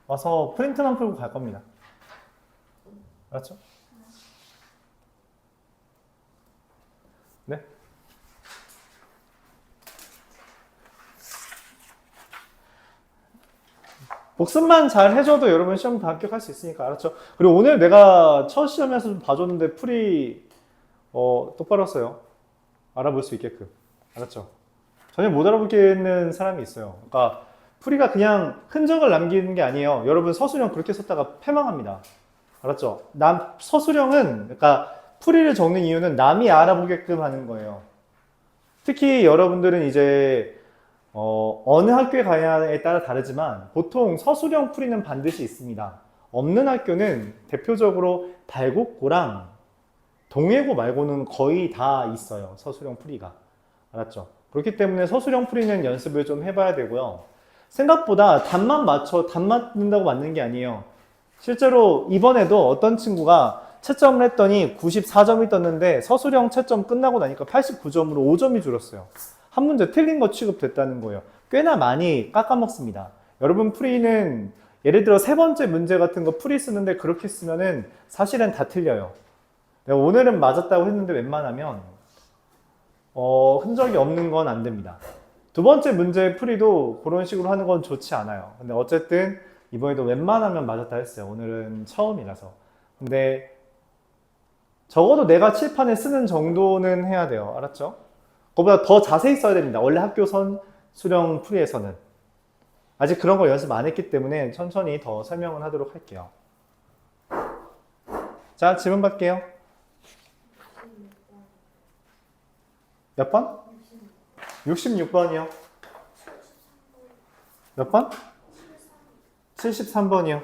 와서 프린트만 풀고 갈 겁니다. 알았죠? 네? 복습만 잘 해줘도 여러분 시험 다 합격할 수 있으니까. 알았죠? 그리고 오늘 내가 첫 시험에서 좀 봐줬는데 풀이 똑바로 했어요. 알아볼 수 있게끔. 알았죠? 전혀 못 알아보겠는 사람이 있어요. 그러니까 풀이가 그냥 흔적을 남기는 게 아니에요. 여러분 서술형 그렇게 썼다가 패망합니다. 알았죠? 서술형은 그러니까 풀이를 적는 이유는 남이 알아보게끔 하는 거예요. 특히 여러분들은 이제 어느 학교에 가냐에 따라 다르지만 보통 서술형 풀이는 반드시 있습니다. 없는 학교는 대표적으로 발곡고랑 동해고 말고는 거의 다 있어요. 서술형 풀이가. 알았죠? 그렇기 때문에 서술형 풀이는 연습을 좀 해봐야 되고요. 생각보다 답만 맞는다고 맞는 게 아니에요. 실제로 이번에도 어떤 친구가 채점을 했더니 94점이 떴는데 서술형 채점 끝나고 나니까 89점으로 5점이 줄었어요. 한 문제 틀린 거 취급됐다는 거예요. 꽤나 많이 깎아먹습니다. 여러분 풀이는 예를 들어 세 번째 문제 같은 거 풀이 쓰는데 그렇게 쓰면은 사실은 다 틀려요. 내가 오늘은 맞았다고 했는데 웬만하면 흔적이 없는 건 안 됩니다. 두 번째 문제 풀이도 그런 식으로 하는 건 좋지 않아요. 근데 어쨌든 이번에도 웬만하면 맞았다 했어요. 오늘은 처음이라서. 근데 적어도 내가 칠판에 쓰는 정도는 해야 돼요. 알았죠? 그거보다 더 자세히 써야 됩니다. 원래 학교 수령 풀이에서는. 아직 그런 걸 연습 안 했기 때문에 천천히 더 설명을 하도록 할게요. 자, 질문 받게요. 몇 번? 66번이요. 몇 번? 73번이요.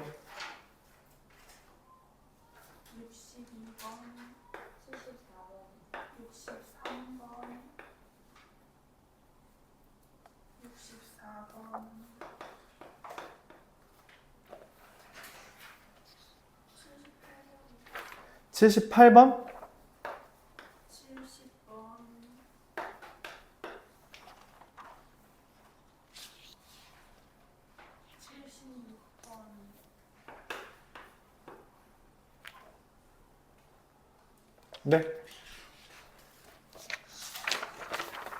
78번? 76번. 네.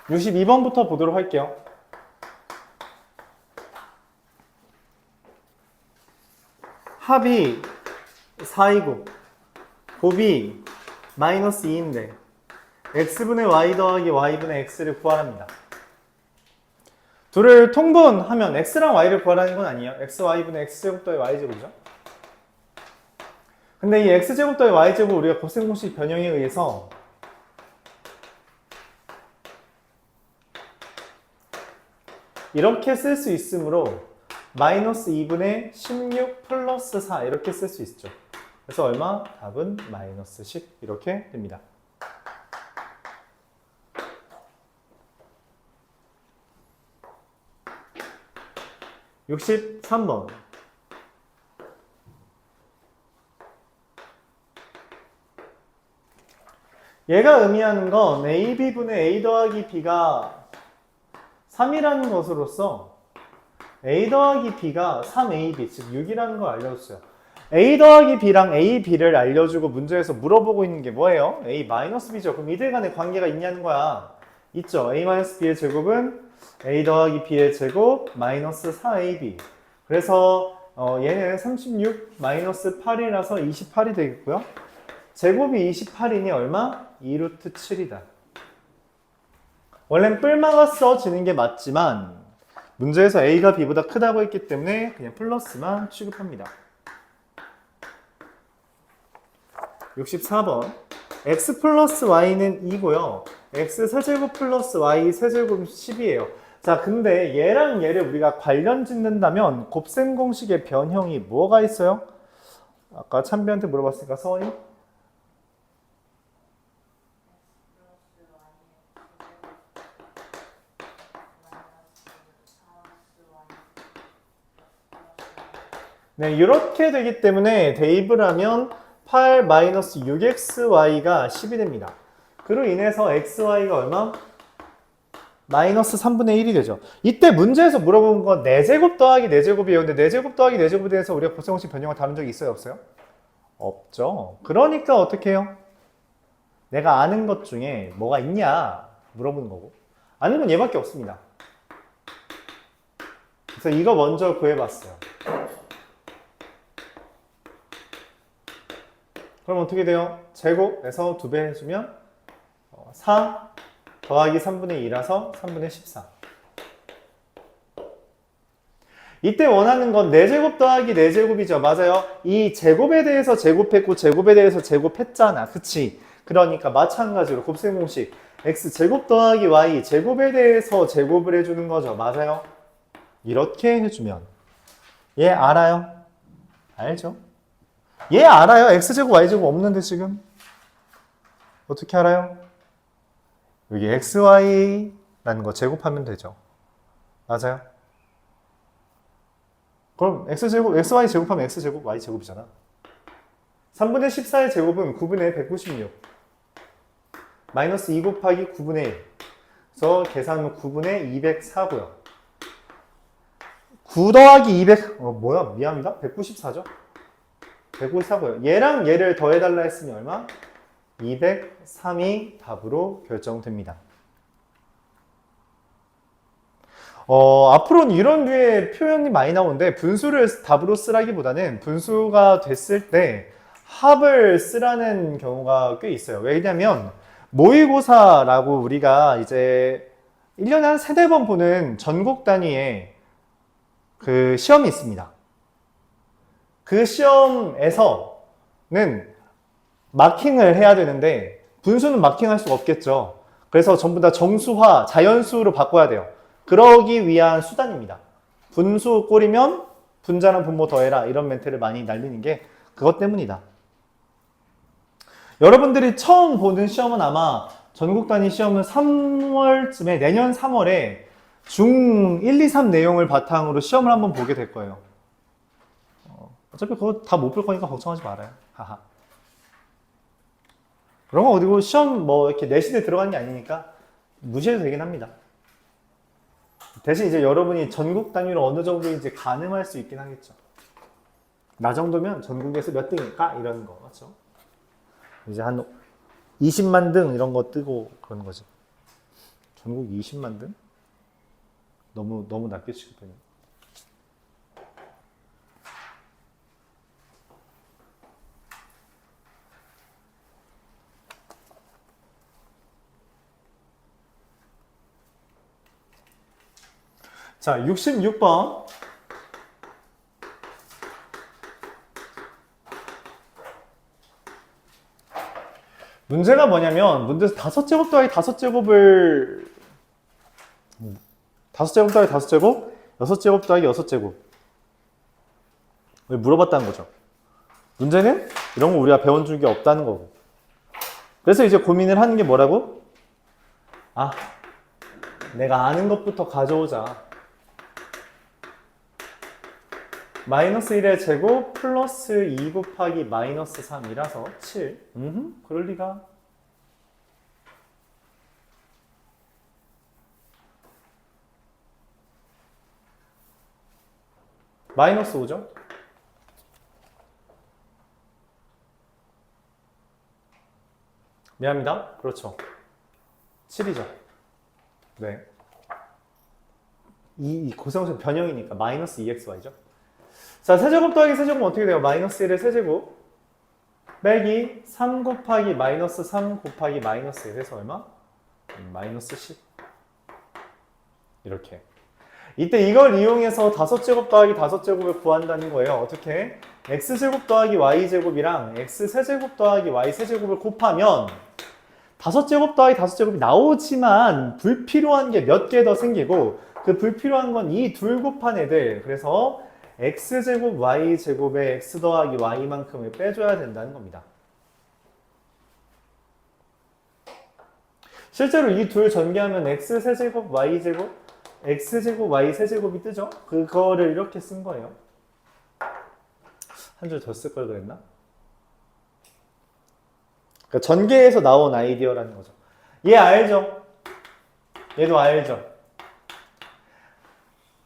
62번부터 보도록 할게요. 합이 4이고 곱이 마이너스 2인데 x분의 y 더하기 y분의 x를 구하랍니다. 둘을 통분하면 x랑 y를 구하라는 건 아니에요. x, y분의 x제곱 더하기 y제곱이죠. 근데 이 x제곱 더하기 y제곱 우리가 곱셈 공식 변형에 의해서 이렇게 쓸 수 있으므로 마이너스 2분의 16 플러스 4 이렇게 쓸 수 있죠. 그래서 얼마? 답은 마이너스 10 이렇게 됩니다. (63번) 얘가 의미하는 건 AB분의 A 더하기 B가 3이라는 것으로서 A 더하기 B가 3AB, 즉 6이라는 걸 알려줬어요. A 더하기 B랑 A, B를 알려주고 문제에서 물어보고 있는 게 뭐예요? A 마이너스 B죠. 그럼 이들 간의 관계가 있냐는 거야. 있죠. A 마이너스 B의 제곱은 A 더하기 B의 제곱 마이너스 4AB. 그래서 얘는 36 마이너스 8이라서 28이 되겠고요. 제곱이 28이니 얼마? 2루트 7이다. 원래는 뿔마가 써지는 게 맞지만 문제에서 A가 B보다 크다고 했기 때문에 그냥 플러스만 취급합니다. 64번 x 플러스 y는 2고요. x 세제곱 플러스 y 세제곱은 10이에요. 자, 근데 얘랑 얘를 우리가 관련 짓는다면 곱셈 공식의 변형이 뭐가 있어요? 아까 찬비한테 물어봤으니까 서원이? 네, 이렇게 되기 때문에 대입을 하면 8-6xy가 10이 됩니다. 그로 인해서 xy가 얼마? 마이너스 3분의 1이 되죠. 이때 문제에서 물어본 건 4제곱 더하기 4제곱이에요. 근데 4제곱 더하기 4제곱에 대해서 우리가 고생공식 변형을 다룬 적이 있어요? 없어요? 없죠. 그러니까 어떻게 해요? 내가 아는 것 중에 뭐가 있냐 물어보는 거고. 아는 건 얘밖에 없습니다. 그래서 이거 먼저 구해봤어요. 그럼 어떻게 돼요? 제곱에서 2배 해주면 4 더하기 3분의 2라서 3분의 14. 이때 원하는 건 4제곱 더하기 4제곱이죠. 맞아요. 이 제곱에 대해서 제곱했고 제곱에 대해서 제곱했잖아. 그치? 그러니까 마찬가지로 곱셈 공식 x제곱 더하기 y 제곱에 대해서 제곱을 해주는 거죠. 맞아요. 이렇게 해주면 얘 알아요? 알죠? 얘 알아요. x제곱 y제곱 없는데 지금 어떻게 알아요? 여기 xy라는 거 제곱하면 되죠. 맞아요? 그럼 x제곱, xy 제곱하면 x제곱, y제곱이잖아. 3분의 14의 제곱은 9분의 196. 마이너스 2 곱하기 9분의 1. 그래서 계산하면 9분의 204고요. 9 더하기 200, 뭐야? 미안합니다. 194죠? 194고요. 얘랑 얘를 더해달라 했으니 얼마? 203이 답으로 결정됩니다. 앞으로는 이런 류의 표현이 많이 나오는데 분수를 답으로 쓰라기보다는 분수가 됐을 때 합을 쓰라는 경우가 꽤 있어요. 왜냐면 모의고사라고 우리가 이제 1년에 한 3-4번 보는 전국 단위의 그 시험이 있습니다. 그 시험에서는 마킹을 해야 되는데 분수는 마킹할 수가 없겠죠. 그래서 전부 다 정수화, 자연수로 바꿔야 돼요. 그러기 위한 수단입니다. 분수 꼴이면 분자랑 분모 더해라 이런 멘트를 많이 날리는 게 그것 때문이다. 여러분들이 처음 보는 시험은 아마 전국 단위 시험은 3월쯤에 내년 3월에 중 1, 2, 3 내용을 바탕으로 시험을 한번 보게 될 거예요. 어차피 그거 다 못 볼 거니까 걱정하지 말아요. 하하. 그런 거 어디고 시험 뭐 이렇게 내신에 들어가는 게 아니니까 무시해도 되긴 합니다. 대신 이제 여러분이 전국 단위로 어느 정도 이제 가늠할 수 있긴 하겠죠. 나 정도면 전국에서 몇 등일까? 이런 거, 맞죠? 이제 한 20만 등 이런 거 뜨고 그러는 거지. 전국 20만 등? 너무 낮게 취급해요. 자, 66번. 문제가 뭐냐면, 문제에서 5제곱 더하기 5제곱을, 5제곱 더하기 5제곱, 6제곱 더하기 6제곱. 왜 물어봤다는 거죠. 문제는 이런 거 우리가 배운 적이 없다는 거고. 그래서 이제 고민을 하는 게 뭐라고? 아, 내가 아는 것부터 가져오자. 마이너스 1의 제곱 플러스 2 곱하기 마이너스 3이라서 7. 그럴 리가. 마이너스 5죠? 미안합니다. 그렇죠. 7이죠. 네. 이 고생하신 변형이니까 마이너스 2xy죠. 자, 세제곱 더하기 세제곱은 어떻게 돼요? 마이너스 1의 세제곱 빼기 3 곱하기 마이너스 3 곱하기 마이너스 1 해서 얼마? 마이너스 10. 이렇게. 이때 이걸 이용해서 5제곱 더하기 5제곱을 구한다는 거예요. 어떻게? x제곱 더하기 y제곱이랑 x세제곱 더하기 y세제곱을 곱하면 5제곱 더하기 5제곱이 나오지만 불필요한 게 몇 개 더 생기고 그 불필요한 건 이 둘 곱한 애들. 그래서 x제곱 y제곱에 x 더하기 y만큼을 빼줘야 된다는 겁니다. 실제로 이 둘 전개하면 x세제곱 y제곱 x제곱 y세제곱이 뜨죠? 그거를 이렇게 쓴 거예요. 한 줄 더 쓸 걸 그랬나? 그러니까 전개에서 나온 아이디어라는 거죠. 얘 알죠? 얘도 알죠?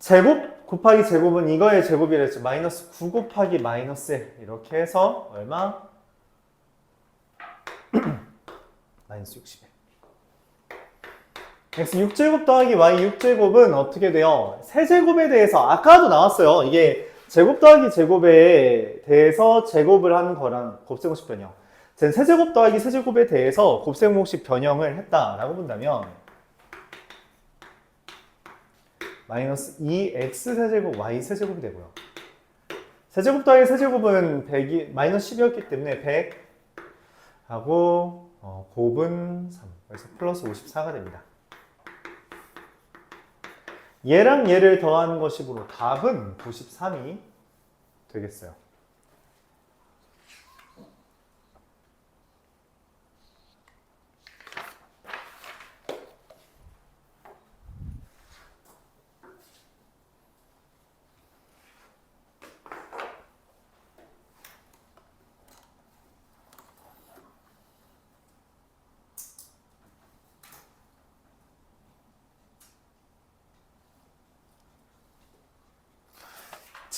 제곱 곱하기 제곱은 이거의 제곱이랬죠. 마이너스 9 곱하기 마이너스 1 이렇게 해서 얼마? 마이너스 60에 x 6제곱 더하기 y 6제곱은 어떻게 돼요? 세제곱에 대해서 아까도 나왔어요. 이게 제곱 더하기 제곱에 대해서 제곱을 하는 거랑 곱셈공식 변형. 세제곱 더하기 세제곱에 대해서 곱셈공식 변형을 했다라고 본다면 마이너스 2x 세제곱 y 세제곱이 되고요. 세제곱 더하기 세제곱은 100이 마이너스 10이었기 때문에 100 하고 곱은 3. 그래서 플러스 54가 됩니다. 얘랑 얘를 더하는 것이므로 답은 93이 되겠어요.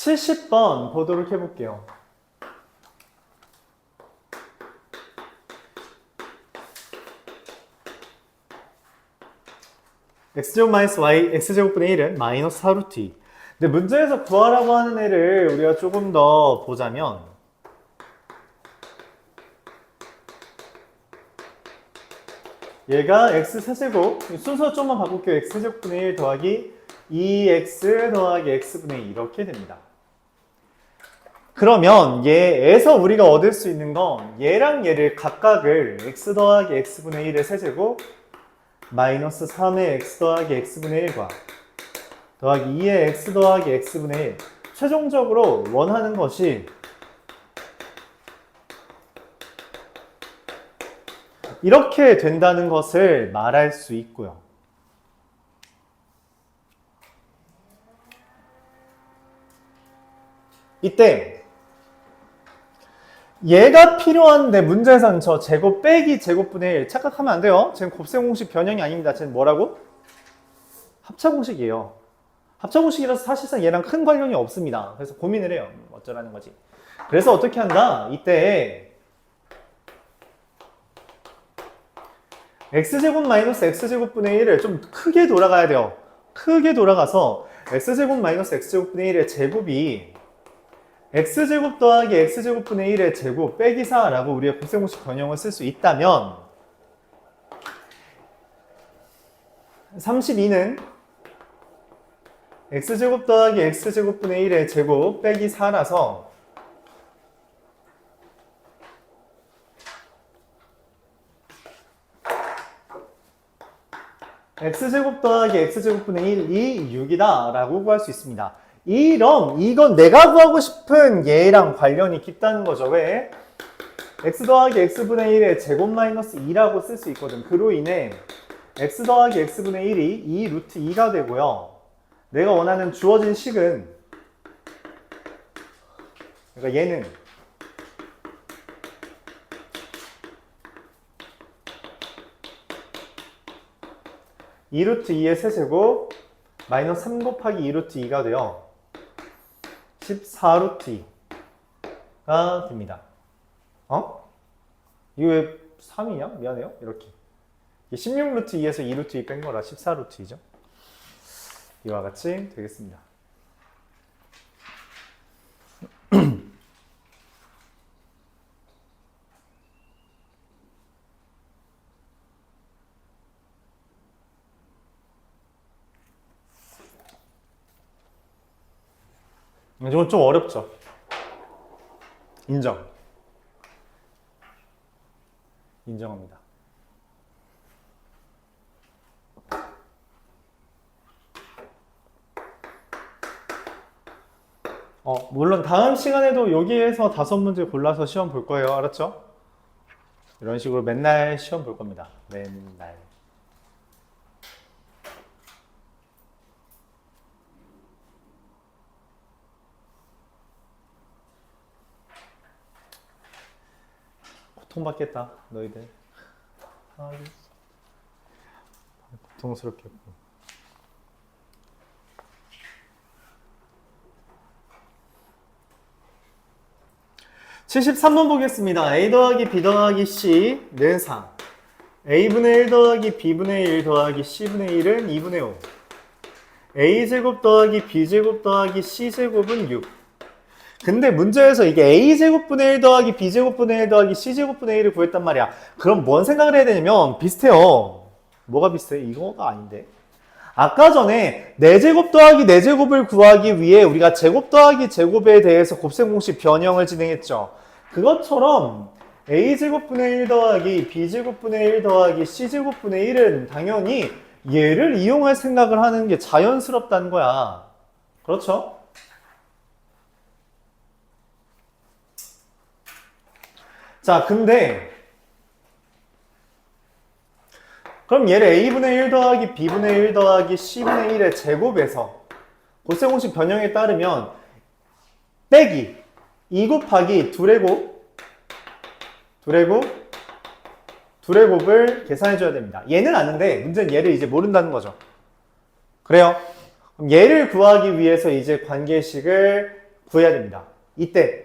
(70번) 보도록 해볼게요. x제곱 마이너스 y x제곱분의 1은 마이너스 4루트 2. 근데 문제에서 구하라고 하는 애를 우리가 조금 더 보자면 얘가 x세제곱 순서 좀만 바꿀게요. x제곱분의 1 더하기 2x 더하기 x분의 2 이렇게 됩니다. 그러면 얘에서 우리가 얻을 수 있는 건 얘랑 얘를 각각을 x 더하기 x분의 1의 세제곱 마이너스 3의 x 더하기 x분의 1과 더하기 2의 x 더하기 x분의 1 최종적으로 원하는 것이 이렇게 된다는 것을 말할 수 있고요. 이때 얘가 필요한데 문제에서는 저 제곱 빼기 제곱분의 1 착각하면 안 돼요. 지금 곱셈공식 변형이 아닙니다. 지금 뭐라고? 합차공식이에요. 합차공식이라서 사실상 얘랑 큰 관련이 없습니다. 그래서 고민을 해요. 어쩌라는 거지. 그래서 어떻게 한다? 이때 x제곱 마이너스 x제곱분의 1을 좀 크게 돌아가야 돼요. 크게 돌아가서 x제곱 마이너스 x제곱분의 1의 제곱이 x제곱 더하기 x제곱분의 1의 제곱 빼기 4라고 우리가 곱셈공식 변형을 쓸 수 있다면 32는 x제곱 더하기 x제곱분의 1의 제곱 빼기 4라서 x제곱 더하기 x제곱분의 1이 6이다 라고 구할 수 있습니다. 이건 내가 구하고 싶은 얘랑 관련이 깊다는 거죠. 왜? x 더하기 x분의 1의 제곱 마이너스 2라고 쓸 수 있거든. 그로 인해 x 더하기 x분의 1이 2 루트 2가 되고요. 내가 원하는 주어진 식은 그러니까 얘는 (2 루트 2의 세제곱) 마이너스 3 곱하기 2 루트 2가 돼요. 14 루트 2가 됩니다. 이거 왜 3이냐? 미안해요. 이렇게 16 루트 2에서 2 루트 2 뺀 거라 14 루트 2죠. 이와 같이 되겠습니다. 이건 좀 어렵죠. 인정합니다. 물론 다음 시간에도 여기에서 5문제 골라서 시험 볼 거예요. 알았죠? 이런 식으로 맨날 시험 볼 겁니다. 맨날. 고통받겠다, 너희들. 고통스럽겠고. 73번 보겠습니다. a 더하기 b 더하기 c는 4. a분의 1 더하기 b분의 1 더하기 c분의 1은 2분의 5. a제곱 더하기 b제곱 더하기 c제곱은 6. 근데 문제에서 이게 a제곱분의 1 더하기 b제곱분의 1 더하기 c제곱분의 1을 구했단 말이야. 그럼 뭔 생각을 해야 되냐면 비슷해요. 뭐가 비슷해? 이거가 아닌데. 아까 전에 4제곱 더하기 4제곱을 구하기 위해 우리가 제곱 더하기 제곱에 대해서 곱셈 공식 변형을 진행했죠. 그것처럼 a제곱분의 1 더하기 b제곱분의 1 더하기 c제곱분의 1은 당연히 얘를 이용할 생각을 하는 게 자연스럽다는 거야. 그렇죠? 자, 근데 그럼 얘를 a분의 1 더하기 b분의 1 더하기 c분의 1의 제곱에서 곱셈 공식 변형에 따르면 빼기 2 곱하기 2의 곱을 계산해줘야 됩니다. 얘는 아는데 문제는 얘를 이제 모른다는 거죠. 그래요? 그럼 얘를 구하기 위해서 이제 관계식을 구해야 됩니다. 이때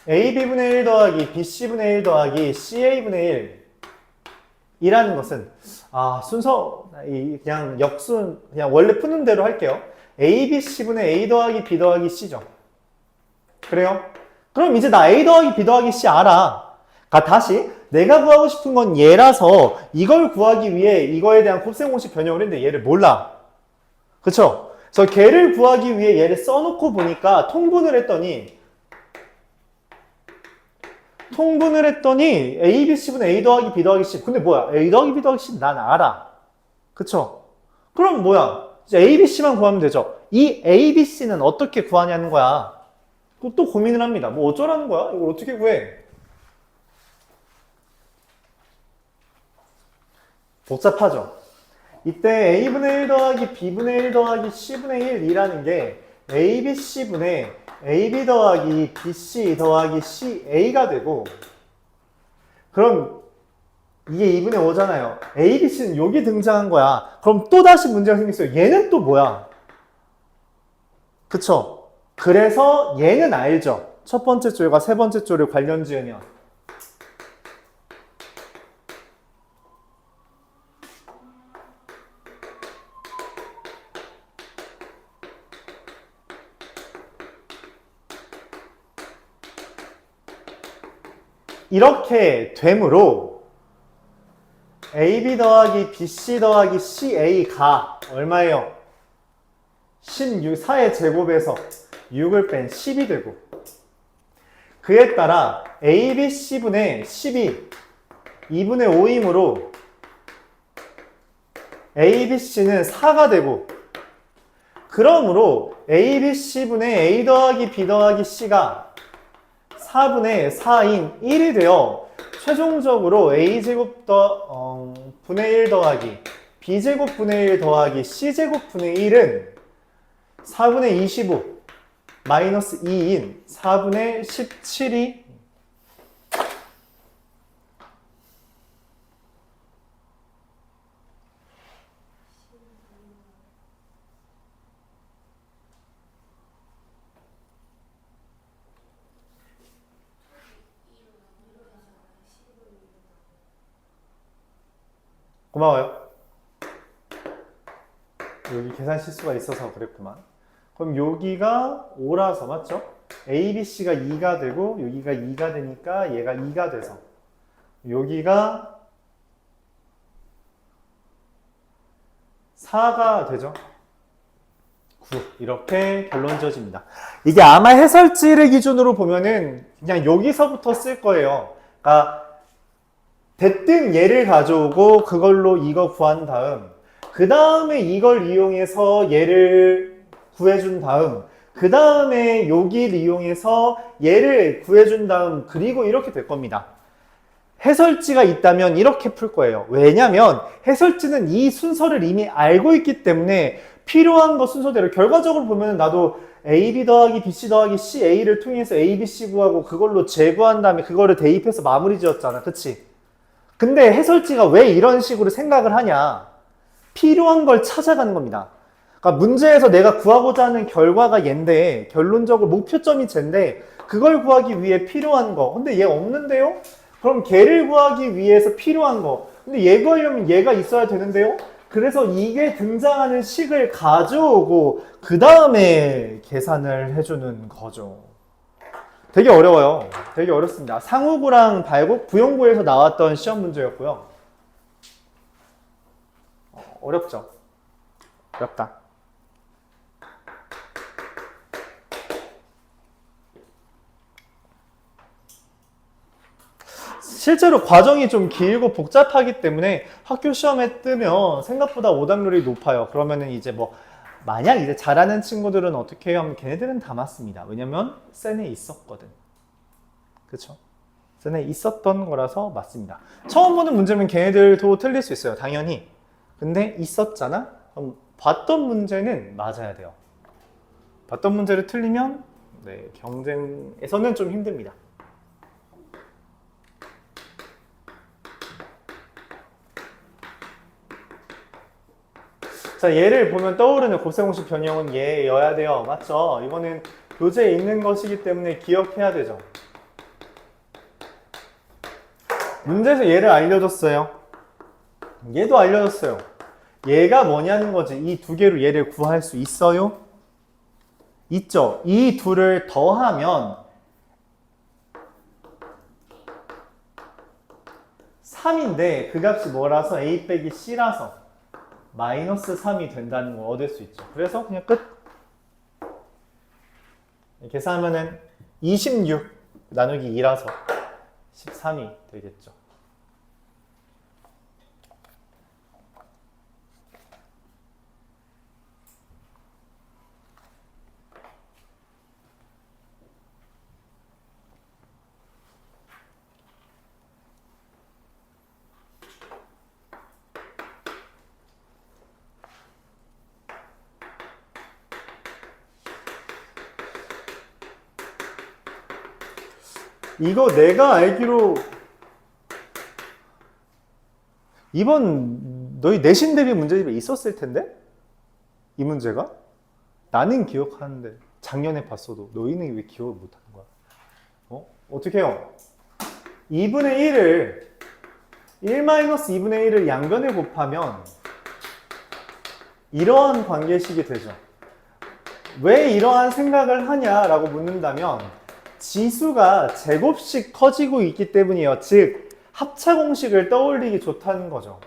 ab분의 1 더하기 bc분의 1 더하기 ca분의 1 이라는 것은 순서 그냥 그냥 원래 푸는 대로 할게요. a, b, c분의 a 더하기 b 더하기 c죠. 그래요? 그럼 이제 나 a 더하기 b 더하기 c 알아. 다시 내가 구하고 싶은 건 얘라서 이걸 구하기 위해 이거에 대한 곱셈 공식 변형을 했는데 얘를 몰라. 그쵸? 그래서 걔를 구하기 위해 얘를 써놓고 보니까 통분을 했더니 a, b, c분의 a 더하기 b 더하기 c. 근데 뭐야? a 더하기 b 더하기 c 난 알아. 그쵸? 그럼 뭐야? 이제 a, b, c만 구하면 되죠. 이 a, b, c는 어떻게 구하냐는 거야. 또 고민을 합니다. 뭐 어쩌라는 거야? 이걸 어떻게 구해? 복잡하죠? 이때 a분의 1 더하기 b분의 1 더하기 c분의 1이라는 게 a, b, c분의 ab 더하기 bc 더하기 ca가 되고 그럼 이게 2분의 5잖아요. a, b, c는 여기 등장한 거야. 그럼 또 다시 문제가 생겼어요. 얘는 또 뭐야? 그쵸? 그래서 얘는 알죠. 첫 번째 줄과 세 번째 줄을 관련 지으면 이렇게 되므로 AB 더하기 BC 더하기 CA가 얼마예요? 16, 4의 제곱에서 6을 뺀 10이 되고 그에 따라 ABC분의 10이 2분의 5이므로 ABC는 4가 되고 그러므로 ABC분의 A 더하기 B 더하기 C가 4분의 4인 1이 되어 최종적으로 A제곱 분의 1 더하기 B제곱 분의 1 더하기 C제곱 분의 1은 4분의 25 마이너스 2인 4분의 17이 고마워요. 여기 계산 실수가 있어서 그랬구만. 그럼 여기가 5라서 맞죠? A, B, C가 2가 되고 여기가 2가 되니까 얘가 2가 돼서 여기가 4가 되죠? 9 이렇게 결론 지어집니다. 이게 아마 해설지를 기준으로 보면은 그냥 여기서부터 쓸 거예요. 그러니까 대뜸 얘를 가져오고 그걸로 이거 구한 다음 그 다음에 이걸 이용해서 얘를 구해준 다음 그 다음에 여기를 이용해서 얘를 구해준 다음 그리고 이렇게 될 겁니다. 해설지가 있다면 이렇게 풀 거예요. 왜냐면 해설지는 이 순서를 이미 알고 있기 때문에 필요한 거 순서대로 결과적으로 보면 나도 AB 더하기 BC 더하기 CA를 통해서 ABC 구하고 그걸로 제구한 다음에 그거를 대입해서 마무리 지었잖아. 그치? 근데 해설지가 왜 이런 식으로 생각을 하냐? 필요한 걸 찾아가는 겁니다. 그러니까 문제에서 내가 구하고자 하는 결과가 얘인데, 결론적으로 목표점이 쟤인데, 그걸 구하기 위해 필요한 거. 근데 얘 없는데요? 그럼 걔를 구하기 위해서 필요한 거. 근데 얘 구하려면 얘가 있어야 되는데요? 그래서 이게 등장하는 식을 가져오고 그 다음에 계산을 해주는 거죠. 되게 어려워요. 되게 어렵습니다. 상호구랑 발곡, 부용구에서 나왔던 시험 문제였고요. 어렵죠? 어렵다. 실제로 과정이 좀 길고 복잡하기 때문에 학교 시험에 뜨면 생각보다 오답률이 높아요. 그러면은 이제 뭐 만약 이제 잘하는 친구들은 어떻게 해요? 하면 걔네들은 다 맞습니다. 왜냐면 센에 있었거든. 그쵸? 센에 있었던 거라서 맞습니다. 처음 보는 문제면 걔네들도 틀릴 수 있어요. 당연히. 근데 있었잖아? 그럼 봤던 문제는 맞아야 돼요. 봤던 문제를 틀리면 네, 경쟁에서는 좀 힘듭니다. 자, 얘를 보면 떠오르는 곱셈공식 변형은 얘여야 돼요. 맞죠? 이거는 교재에 있는 것이기 때문에 기억해야 되죠. 문제에서 얘를 알려줬어요. 얘도 알려줬어요. 얘가 뭐냐는 거지. 이 두 개로 얘를 구할 수 있어요? 있죠. 이 둘을 더하면 3인데 그 값이 뭐라서 a 빼기 c라서 마이너스 3이 된다는 걸 얻을 수 있죠. 그래서 그냥 끝. 계산하면은 26 나누기 2라서 13이 되겠죠. 이거 내가 알기로 이번 너희 내신 대비 문제집에 있었을 텐데? 이 문제가? 나는 기억하는데 작년에 봤어도 너희는 왜 기억을 못하는 거야? 어떻게 해요? 2분의 1을 1-2분의 1을 양변에 곱하면 이러한 관계식이 되죠. 왜 이러한 생각을 하냐라고 묻는다면 지수가 제곱씩 커지고 있기 때문이에요. 즉 합차 공식을 떠올리기 좋다는 거죠.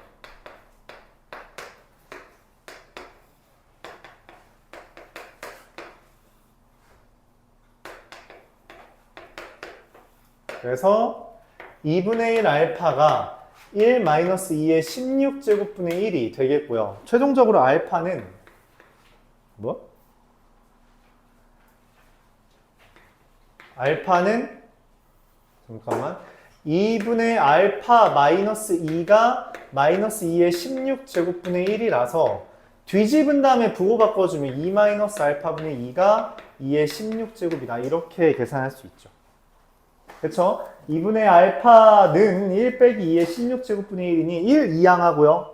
그래서 2분의 1 알파가 1-2의 16제곱분의 1이 되겠고요. 최종적으로 알파는 뭐? 알파는 잠깐만 2분의 알파 마이너스 2가 마이너스 2의 16제곱분의 1이라서 뒤집은 다음에 부호 바꿔주면 2 마이너스 알파분의 2가 2의 16제곱이다. 이렇게 계산할 수 있죠. 그쵸? 2분의 알파는 1 빼기 2의 16제곱분의 1이니 1 이항하고요.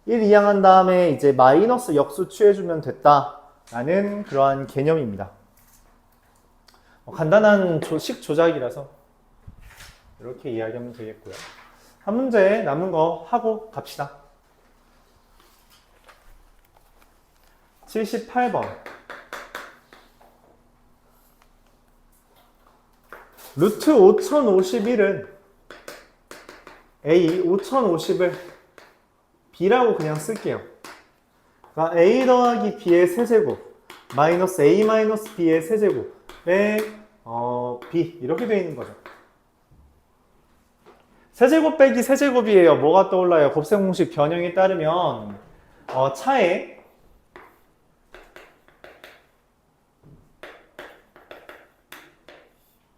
1 이항한 다음에 이제 마이너스 역수 취해주면 됐다라는 그러한 개념입니다. 간단한 식 조작이라서 이렇게 이야기하면 되겠고요. 한 문제 남은 거 하고 갑시다. 78번. 루트 5051은 A 5050을 B라고 그냥 쓸게요. 그러니까 A 더하기 B의 세제곱 마이너스 A 마이너스 B의 세제곱에 B 이렇게 되어 있는 거죠. 세제곱 빼기 세제곱이에요. 뭐가 떠올라요? 곱셈공식 변형에 따르면 차에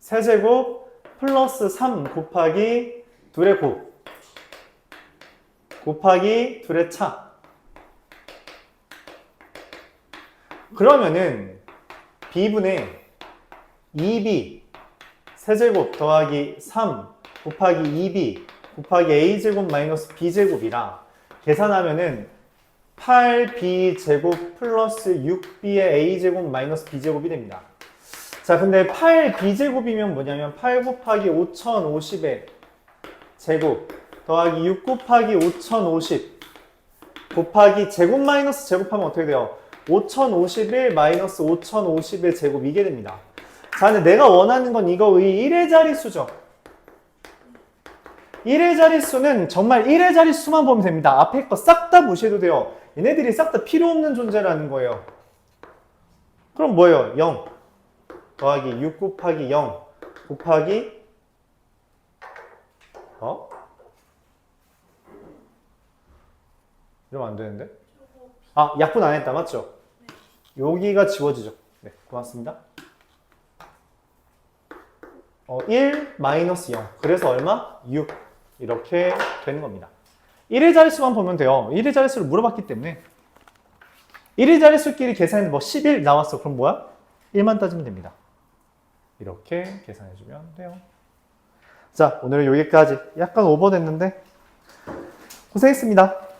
세제곱 플러스 3 곱하기 둘의 곱 곱하기 둘의 차. 그러면은 B분의 2B 세제곱 더하기 3 곱하기 2B 곱하기 a제곱 마이너스 b제곱이라 계산하면은 8b제곱 플러스 6b의 a제곱 마이너스 b제곱이 됩니다. 자, 근데 8b제곱이면 뭐냐면 8 곱하기 5050의 제곱 더하기 6 곱하기 5050 곱하기 제곱 마이너스 제곱하면 어떻게 돼요? 5051 마이너스 5050의 제곱 이게 됩니다. 자, 근데 내가 원하는 건 이거 1의 자릿수죠. 1의 자릿수는 정말 1의 자릿수만 보면 됩니다. 앞에 거 싹 다 무시해도 돼요. 얘네들이 싹 다 필요 없는 존재라는 거예요. 그럼 뭐예요? 0 더하기 6 곱하기 0 곱하기 이러면 안 되는데? 아, 약분 안 했다. 맞죠? 여기가 지워지죠. 네, 고맙습니다. 1 마이너스 0. 그래서 얼마? 6. 이렇게 되는 겁니다. 1의 자릿수만 보면 돼요. 1의 자릿수를 물어봤기 때문에 1의 자릿수끼리 계산했는데 뭐 11 나왔어. 그럼 뭐야? 1만 따지면 됩니다. 이렇게 계산해주면 돼요. 자, 오늘은 여기까지. 약간 오버됐는데 고생했습니다.